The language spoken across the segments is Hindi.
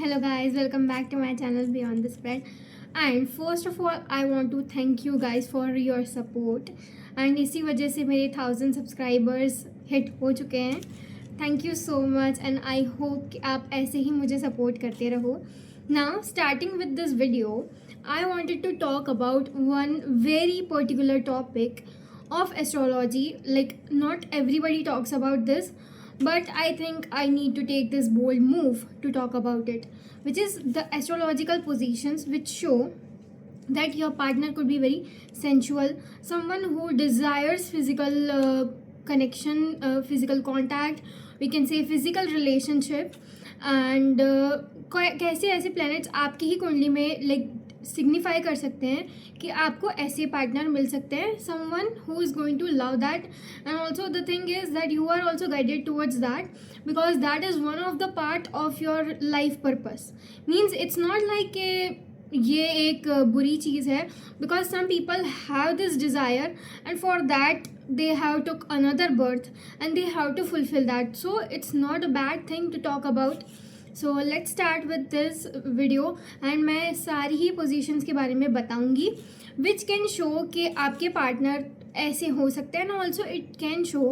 Hello guys, welcome back to my channel Beyond the Spread. And first of all, I want to thank you guys for your support. And इसी वजह से मेरे 1000 सब्सक्राइबर्स हिट हो चुके हैं. Thank you so much and I hope कि आप ऐसे ही मुझे सपोर्ट करते रहो. Now starting with this video, I wanted to talk about one very particular topic of astrology. Like, not everybody talks about this, but I think I need to take this bold move to talk about it, which is the astrological positions which show that your partner could be very sensual, someone who desires physical connection, physical contact, we can say physical relationship. And कैसे ऐसे planets आपकी ही कुंडली में like सिग्निफाई कर सकते हैं कि आपको ऐसे पार्टनर मिल सकते हैं, someone who is going to love that. And also the thing is that you are also guided towards that because that is one of the part of your life purpose. Means it's not like ये एक बुरी चीज़ है, because some people have this desire and for that they have took another birth and they have to fulfill that, so it's not a bad thing to talk about. So let's start with this video and मैं सारी ही पोजीशंस के बारे में बताऊंगी विच कैन शो कि आपके पार्टनर ऐसे हो सकते हैं. And also it can show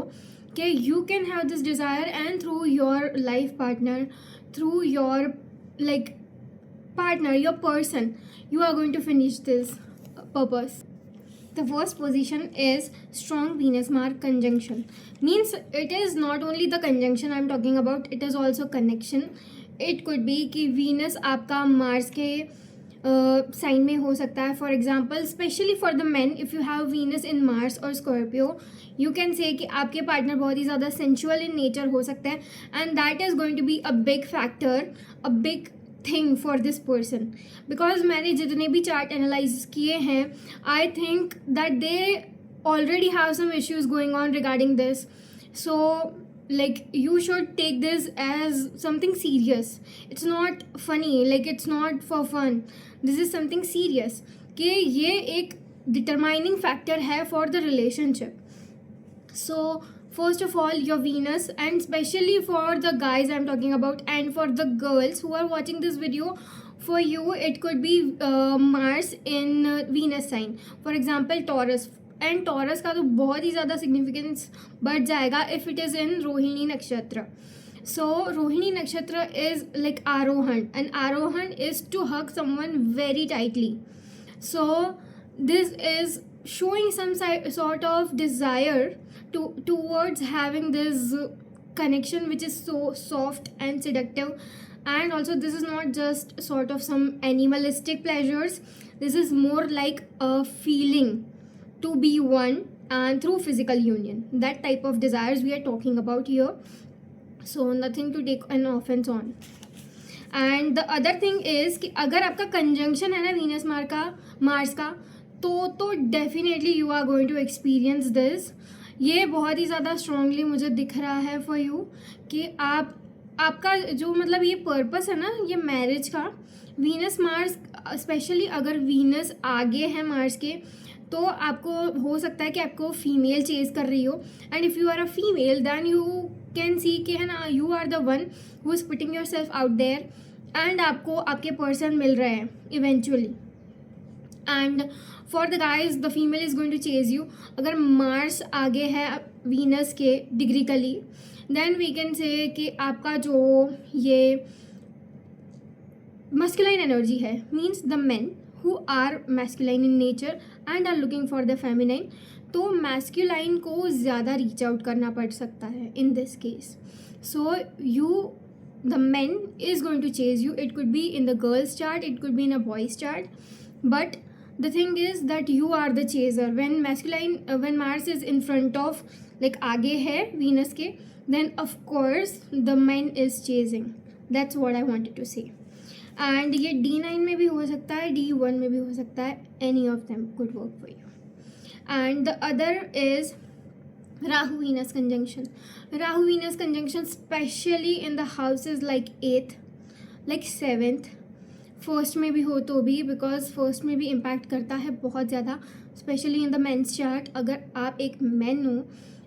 कि you can have this desire and through your life partner, through your like partner, your person, you are going to finish this purpose. The first position is strong Venus Mars conjunction. Means it is not only the conjunction I am talking about, it is also connection. It could be कि Venus आपका Mars के साइन में हो सकता है. For example specially for the man, if you have Venus in Mars और स्कॉर्पियो, यू कैन से कि आपके पार्टनर बहुत ही ज़्यादा सेंचुअल इन नेचर हो सकते हैं and that is going to be a big factor, a big thing for this person. Because मैंने जितने भी चार्ट एनालाइज किए हैं, I think that they already have some issues going on regarding this. So like you should take this as something serious. It's not funny, like it's not for fun. This is something serious कि ये एक determining factor है for the relationship. So first of all, your Venus, and especially for the guys I'm talking about and for the girls who are watching this video, for you it could be Mars in Venus sign, for example Taurus. And Taurus का तो बहुत ही ज़्यादा सिग्निफिकेंस बढ़ जाएगा if it is in Rohini nakshatra. So Rohini nakshatra is like aarohan, and aarohan is to hug someone very tightly. So this is showing some sort of desire towards having this connection which is so soft and seductive. And also this is not just sort of some animalistic pleasures, this is more like a feeling to be one and through physical union. That type of desires we are talking about here, so nothing to take an offense on. And the other thing is कि अगर आपका कंजंक्शन है ना वीनस मार्स का, तो definitely you are going to experience this. ये बहुत ही ज़्यादा स्ट्रांगली मुझे दिख रहा है फॉर यू कि आपका जो मतलब ये पर्पस है ना, ये मैरिज का, वीनस मार्स स्पेशली अगर वीनस आगे है मार्स के, तो आपको हो सकता है कि आपको फीमेल चेज कर रही हो. And if you are a female then you can see कि है ना, you are the one who is putting yourself out there and आपको आपके पर्सन मिल रहे हैं eventually. And for the guys the female is going to chase you. अगर मार्स आगे है वीनस के डिग्रिकली, देन वी कैन से कि आपका जो ये मस्कुलाइन एनर्जी है, means the main who are masculine in nature and are looking for the feminine, तो masculine को ज़्यादा reach out करना पड़ सकता है in this case. So the man is going to chase you. It could be in the girl's chart, it could be in a boy's chart, but the thing is that you are the chaser. When Mars is in front of, like आगे है Venus के, then of course the man is chasing. That's what I wanted to say. And ये D9 में भी हो सकता है, D1 में भी हो सकता है. Any of them could work for you. And the other is Rahu Venus conjunction. Rahu Venus conjunction specially in the houses like 8th, like 7th, first में भी हो तो भी, बिकॉज फर्स्ट में भी इम्पैक्ट करता है बहुत ज़्यादा, specially in the men's chart. अगर आप एक मैन हो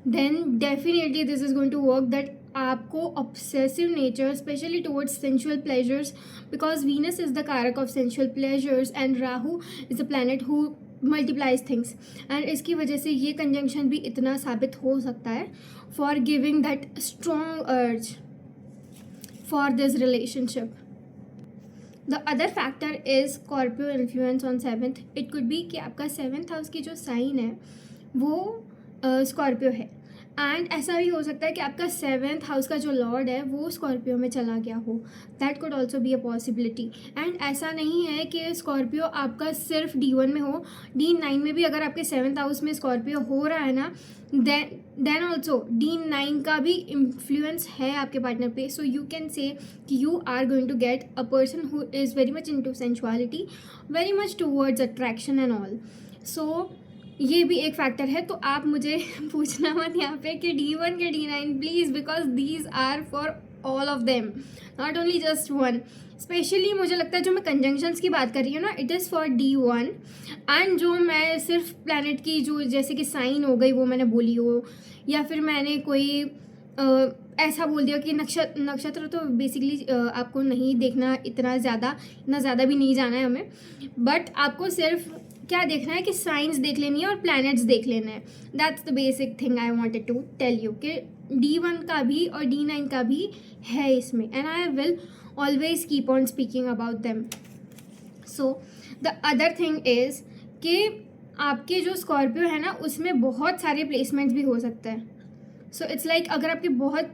then definitely this is going to work that आपको obsessive nature specially towards sensual pleasures, because Venus is the karaka of sensual pleasures and Rahu is a planet who multiplies things, and इसकी वजह से ये कंजंक्शन भी इतना साबित हो सकता है for giving that strong urge for this relationship. The other factor is Scorpio influence on 7th. It could B कि आपका 7th हाउस की जो साइन है वो स्कॉर्पियो है, एंड ऐसा भी हो सकता है कि आपका 7th हाउस का जो लॉर्ड है वो स्कॉर्पियो में चला गया हो. That could also be a possibility. And ऐसा नहीं है कि स्कॉर्पियो आपका सिर्फ D1 में हो, D9 में भी अगर आपके 7th हाउस में स्कॉर्पियो हो रहा है ना, देन ऑल्सो D9 का भी इन्फ्लुएंस है आपके पार्टनर पे. सो यू कैन से कि you are going to get a person who is very much into sensuality, very much towards attraction and all. So ये भी एक फैक्टर है. तो आप मुझे पूछना मत यहाँ पे कि D1 के D9 please, because these are for all of them, not only just one. Specially मुझे लगता है जो मैं कंजंक्शंस की बात कर रही हूँ ना, it is for D1. And जो मैं सिर्फ प्लैनेट की जो जैसे कि साइन हो गई वो मैंने बोली हो, या फिर मैंने कोई ऐसा बोल दिया कि नक्षत्र तो बेसिकली आपको नहीं देखना इतना ज़्यादा भी नहीं जाना है हमें, बट आपको सिर्फ क्या देखना है कि साइंस देख लेनी है और प्लैनेट्स देख लेना है. That's the basic thing I wanted to tell you कि D1 का भी और D9 का भी है इसमें, and I will always keep on speaking about them. So the other thing is कि आपके जो स्कॉर्पियो है ना उसमें बहुत सारे प्लेसमेंट्स भी हो सकते हैं. सो इट्स लाइक अगर आपके बहुत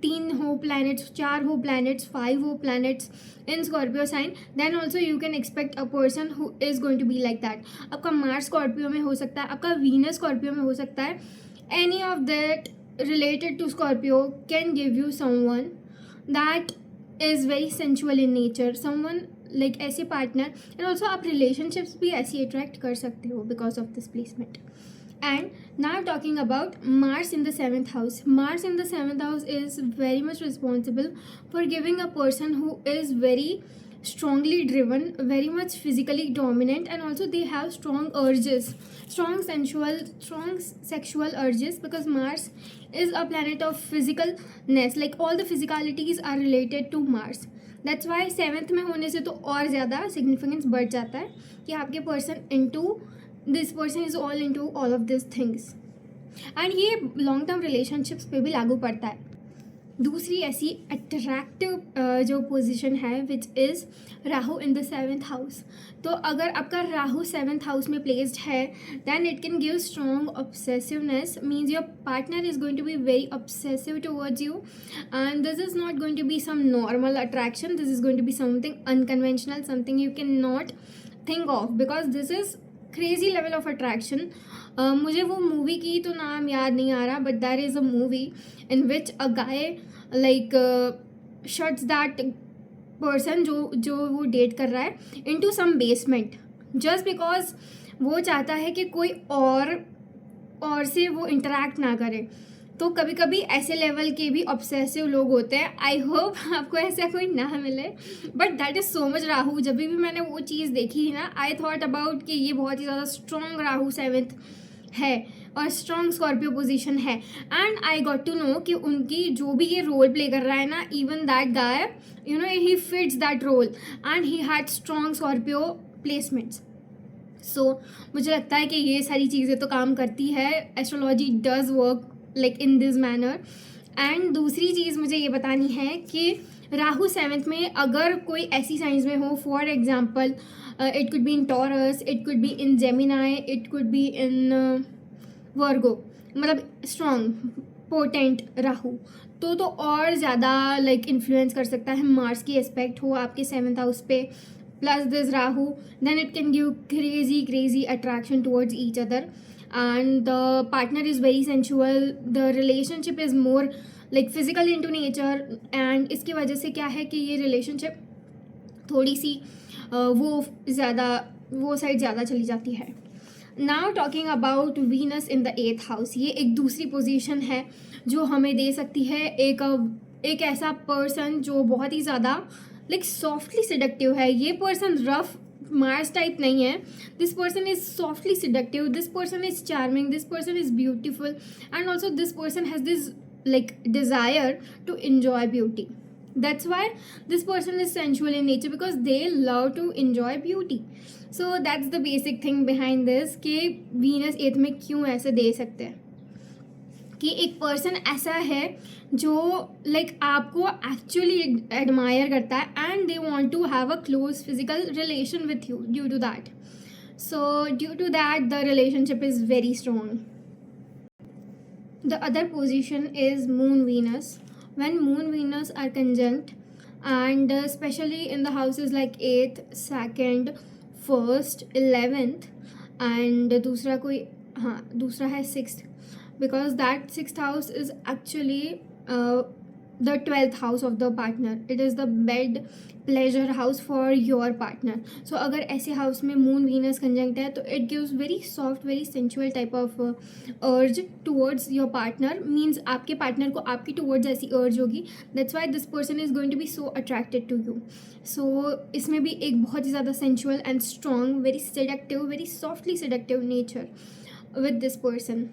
तीन हो प्लैनेट्स, 4 हो प्लैनेट्स, 5 हो planets in Scorpio sign, then also you can expect a person who is going to be like that. आपका मार्स स्कॉर्पियो में हो सकता है, आपका वीनस स्कॉर्पियो में हो सकता है. Any of that related to Scorpio can give you someone that is very sensual in nature, someone like ऐसे पार्टनर. एंड ऑल्सो आप रिलेशनशिप्स भी ऐसी अट्रैक्ट कर सकते हो because of this placement. And now talking about Mars in the 7th house. Mars in the 7th house is very much responsible for giving a person who is very strongly driven, very much physically dominant, and also they have strong urges, strong sexual urges, because Mars is a planet of physicalness. Like all the physicalities are related to Mars. That's why 7th में होने से तो और ज़्यादा significance बढ़ जाता है कि आपके this person is all into all of these things. And ये लॉन्ग टर्म रिलेशनशिप्स पे भी लागू पड़ता है. दूसरी ऐसी अट्रैक्टिव जो पोजीशन है which is Rahu in the 7th house. तो अगर आपका राहु 7th हाउस में प्लेस्ड है then it can give strong obsessiveness, means your partner is going to be very obsessive towards you, and this is not going to be some normal attraction. This is going to be something unconventional, something you can not think of, because this is crazy level of attraction. मुझे वो मूवी की तो नाम याद नहीं आ रहा, but there is a movie in which a guy like shuts that person जो वो डेट कर रहा है into some basement, just because वो चाहता है कि कोई और से वो इंटरेक्ट ना करे. तो कभी कभी ऐसे लेवल के भी ऑब्सेसिव लोग होते हैं. आई होप आपको ऐसा कोई ना मिले, but that is so much Rahu. जब भी मैंने वो चीज़ देखी ना, आई थॉट अबाउट कि ये बहुत ही ज़्यादा स्ट्रॉन्ग राहु 7th है और स्ट्रॉन्ग स्कॉर्पियो पोजीशन है. And I got to know कि उनकी जो भी ये रोल प्ले कर रहा है ना, even that guy you know he fits that role and he had strong Scorpio placements. So मुझे लगता है कि ये सारी चीज़ें तो काम करती है. Astrology does work like in this manner. And दूसरी चीज़ मुझे ये बतानी है कि राहु 7th में अगर कोई ऐसी साइंस में हो, for example it could be in Taurus, it could be in Gemini, it could be in Virgo, मतलब स्ट्रॉन्ग पोटेंट राहु, तो और ज़्यादा लाइक इन्फ्लुएंस कर सकता है. मार्स की एस्पेक्ट हो आपके 7th हाउस पे plus this Rahu, then it can give crazy attraction towards each other. And the partner is very sensual, the relationship is more like physical into nature, and इसकी वजह से क्या है कि ये relationship थोड़ी सी वो साइड ज़्यादा चली जाती है. Now talking about Venus in the 8th house, ये एक दूसरी पोजीशन है जो हमें दे सकती है एक ऐसा पर्सन जो बहुत ही ज़्यादा लाइक सॉफ्टली सिडक्टिव है. ये पर्सन रफ मार्स टाइप नहीं है. This person is softly seductive, this person is charming, this person is beautiful, and also this person has this like desire to enjoy beauty. That's why this person is sensual in nature, because they love to enjoy beauty. So that's the basic thing behind this कि वीनस एथ में क्यों ऐसे दे सकते हैं कि एक पर्सन ऐसा है जो लाइक आपको एक्चुअली एडमायर करता है and they want to have a close physical relation with you due to that. So due to that, the relationship is very strong. The other position is Moon Venus. When Moon Venus are conjunct, and especially in the houses like 8th, 2nd, 1st, 11th, and दूसरा कोई हाँ दूसरा है 6th, because that 6th house is actually the 12th house of the partner. It is the bed pleasure house for your partner. So अगर ऐसे हाउस में मून वीनस कंजंक्ट है तो it gives very soft very sensual type of urge towards your partner. Means आपके पार्टनर को आपकी टूवर्ड्स ऐसी अर्ज होगी. That's why this person is going to be so attracted to you. So इसमें भी एक बहुत ही ज़्यादा sensual and strong, very seductive, very softly seductive nature with this person.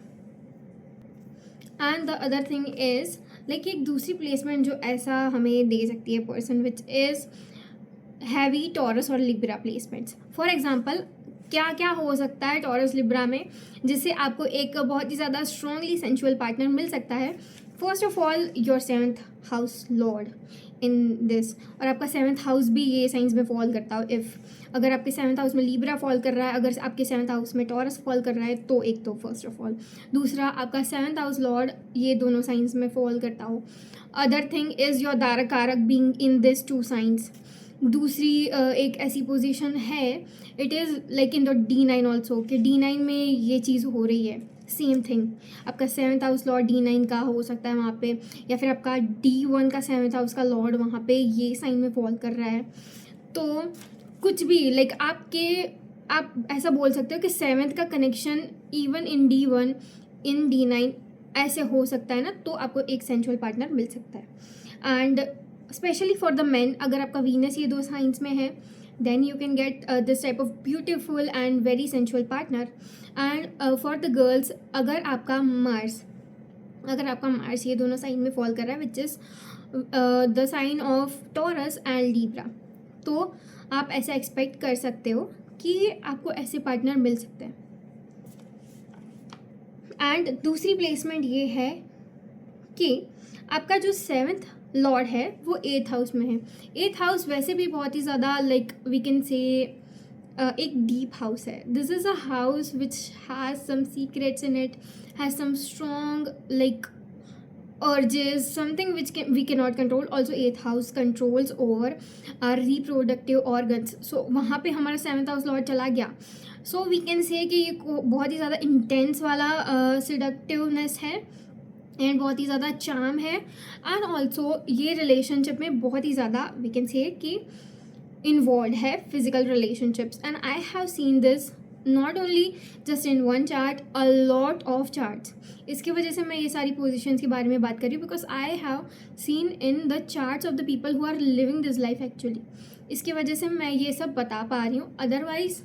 And the other thing is like एक दूसरी प्लेसमेंट जो ऐसा हमें दे सकती है person which is heavy taurus और लिब्रा प्लेसमेंट्स. फॉर एग्जांपल क्या क्या हो सकता है टॉरस लिब्रा में जिससे आपको एक बहुत ही ज़्यादा स्ट्रॉन्गली सेंचुअल पार्टनर मिल सकता है. First of all your 7th house lord in this, और आपका 7th हाउस भी ये साइंस में फॉल करता हो. इफ़ अगर आपके 7th हाउस में लिब्रा फॉल कर रहा है, अगर आपके 7th हाउस में टॉरस फॉल कर रहा है तो एक तो फर्स्ट ऑफ ऑल, दूसरा आपका 7th हाउस लॉर्ड ये दोनों साइंस में फॉल करता हो. अदर थिंग इज़ योर दारक कारक बीइंग इन दिस 2 साइंस. दूसरी एक ऐसी पोजीशन है, it is like in the D9 also, कि D9 में ये चीज़ हो रही है. सेम थिंग आपका 7th हाउस लॉर्ड D9 का हो सकता है वहाँ पे, या फिर आपका D1 का 7th हाउस का लॉर्ड वहाँ पे ये साइन में फॉल कर रहा है. तो कुछ भी लाइक आप ऐसा बोल सकते हो कि 7th का connection even in D1 in D9 ऐसे हो सकता है ना, तो आपको एक सेंचुअल पार्टनर मिल सकता है. And specially for the man, अगर आपका वीनस ये 2 साइंस में है, then you can get this type of beautiful and very sensual partner. And for the girls, अगर आपका मार्स ये दोनों साइन में फॉल कर रहा है which is the sign of Taurus and Libra, तो आप ऐसा एक्सपेक्ट कर सकते हो कि आपको ऐसे पार्टनर मिल सकते हैं. एंड दूसरी प्लेसमेंट ये है कि आपका जो 7th लॉर्ड है वो 8th हाउस में है. 8th हाउस वैसे भी बहुत ही ज़्यादा लाइक वी कैन से एक डीप हाउस है. This is a house which has some secrets in it, has some strong like urges, something which we cannot control. Also 8th house controls over our reproductive organs. So वहाँ पे हमारा 7th house lord चला गया. So we can say कि ये बहुत ही ज़्यादा intense वाला seductiveness है एंड बहुत ही ज़्यादा चार्म है. एंड ऑल्सो ये रिलेशनशिप में बहुत ही ज़्यादा वी कैन से कि इन्वॉल्व है physical relationships. And I have seen this not only just in one chart, a lot of charts. इसकी वजह से मैं ये सारी पोजिशंस के बारे में बात कर रही हूँ because I have seen in the charts of the people who are living this life actually. इसकी वजह से मैं ये सब बता पा रही हूँ. Otherwise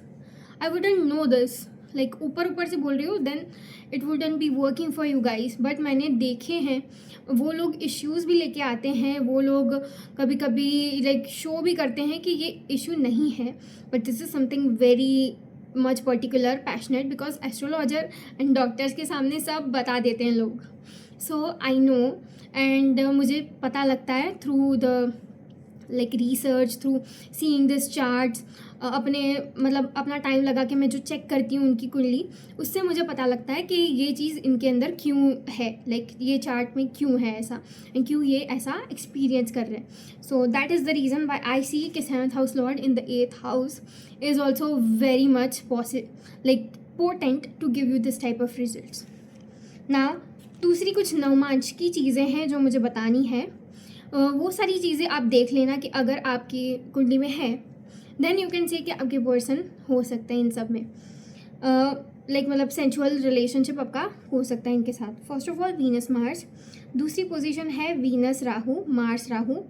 I wouldn't know this, like ऊपर से बोल रही हूँ then it wouldn't be working for you guys. But मैंने देखे हैं वो लोग इश्यूज़ भी लेके आते हैं, वो लोग कभी कभी लाइक शो भी करते हैं कि ये इशू नहीं है, but this is something very much particular passionate because astrologer and doctors के सामने सब बता देते हैं लोग. सो आई नो एंड मुझे पता लगता है through the like research, through seeing this charts, अपने मतलब अपना टाइम लगा के मैं जो चेक करती हूँ उनकी कुंडली, उससे मुझे पता लगता है कि ये चीज़ इनके अंदर क्यों है, लाइक ये चार्ट में क्यों है ऐसा एंड क्यों ये ऐसा एक्सपीरियंस कर रहे हैं. So that is the reason why I see कि 7th house lord in the 8th house is also very much like potent to give you this type of results. Now दूसरी कुछ नवमांश की चीज़ें हैं जो मुझे बतानी है. वो सारी चीज़ें आप देख लेना कि अगर आपकी कुंडली में है देन यू कैन से कि आपके पर्सन हो सकते हैं इन सब में, लाइक मतलब सेंचुअल रिलेशनशिप आपका हो सकता है इनके साथ. First of all Venus Mars, दूसरी पोजीशन है वीनस राहु, मार्स राहु.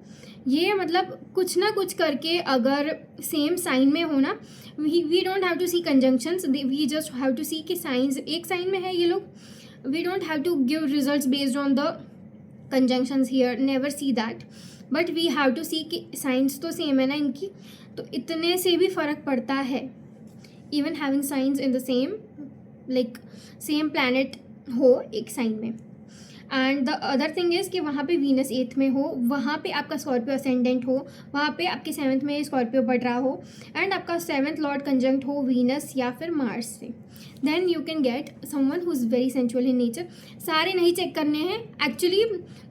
ये मतलब कुछ ना कुछ करके अगर सेम साइन में हो ना, we don't have to see conjunctions, we just have to see कि साइंस एक साइन में है ये लोग. We don't have to give results based on the conjunctions here, never see that, but we have to see कि साइंस तो सेम है ना इनकी, तो इतने से भी फ़र्क पड़ता है। Even having science in the same like same planet हो एक साइन में। And the other thing is कि वहाँ पे वीनस 8th में हो, वहाँ पे आपका स्कॉर्पियो असेंडेंट हो, वहाँ पे आपके 7th में स्कॉर्पियो बढ़ रहा हो, एंड आपका 7th लॉर्ड कंजंक्ट हो वीनस या फिर मार्स से, then you can get someone who is very sensual in nature. सारे नहीं चेक करने हैं एक्चुअली।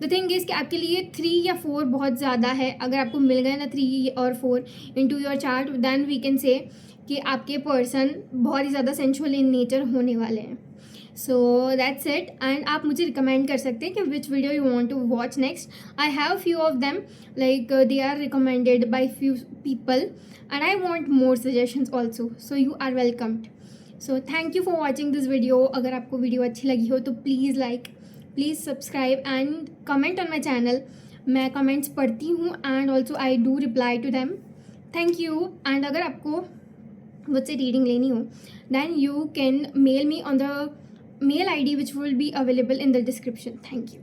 द थिंग इज़ कि आपके लिए 3 या 4 बहुत ज़्यादा है। अगर आपको मिल गए ना 3 और 4 into your chart, then we can say कि आपके पर्सन बहुत ही ज़्यादा सेंचुअल इन नेचर होने वाले हैं। So that's it. एंड आप मुझे रिकमेंड कर सकते हैं कि which video you want to watch next. I have few of them like they are recommended by few people and I want more suggestions also, so you are welcomed. So thank you for watching this video. अगर आपको वीडियो अच्छी लगी हो तो please like, please subscribe and comment on my channel. मैं कमेंट्स पढ़ती हूँ and also I do reply to them. Thank you. And अगर आपको मुझसे रीडिंग लेनी हो then you can mail me on the mail ID which will be available in the description. Thank you.